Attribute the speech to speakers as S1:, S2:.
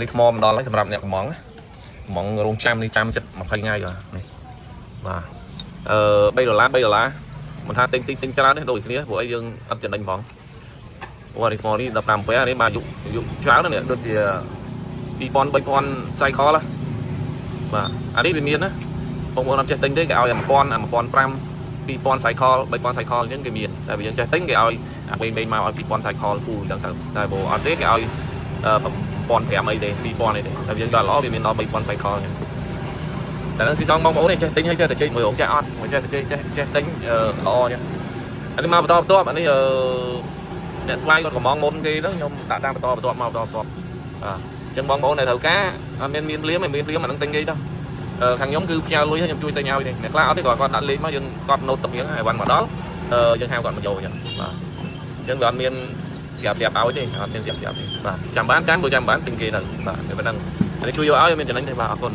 S1: នេះថ្មម្ដងហើយសម្រាប់អ្នកកំងកំងរោងចាំនេះចាំចិត្ត20ថ្ងៃបាទនេះបាទ$3មិនថាទិញច្រើនទេដូចគ្នាព្រោះអីយើងអត់ចំណេញផងព្រោះនេះថ្មនេះ15អានេះបាទយុច្រើននេះដូចជា2000 3000 cycle បាទអានេះវាមានណាបងប្អូនអត់ចេះទិញទេគេឲ្យ1000 1500 2000 cycle 3000 cycle អញ្ចឹងគេមានតែបើយើងចេះទិញគេឲ្យអាពេលមកឲ្យ2000 cycle full អញ្ចឹងទៅតែបើអត់ទេគេឲ្យ1500អីទេ2000អីទេតែយើងដល់ល្អវាមានដល់3000 cycle អញ្ចឹងតែនឹងស៊ីសងបងប្អូននេះចេះទិញឲ្យចេះតែចេញមើលចេះអត់ចេះចេះទិញល្អអញ្ចឹងអានេះមកបន្តអានេះអ្នកស្វាយគាត់កំងមុនគេទៅខ្ញុំដាក់តាមបន្តមកបន្តបាទអញ្ចឹងបងប្អូនដែលត្រូវការអត់មានលៀមអានឹងទិញគេទៅខាងខ្ញុំគឺផ្ញើលុយឲ្យខ្ញុំជួយទិញឲ្យទេអ្នកខ្លះអត់ទេគាត់ដាក់លេខមកយើងគាត់ណូតទុកយើងឲ្យវ៉ាន់មកដល់យើងហៅគាត់មកយកអញ្ចឹងបាទអញ្ចឹងវាអត់មានស្រាប់ឲ្យទេអត់មានស្រាប់ទេបាទចាំបានបើចាំបានទិញគេទៅបាទតែប៉ុណ្ណឹងអានេះជួយយកឲ្យមានចំណេញទេបាទអរគុណ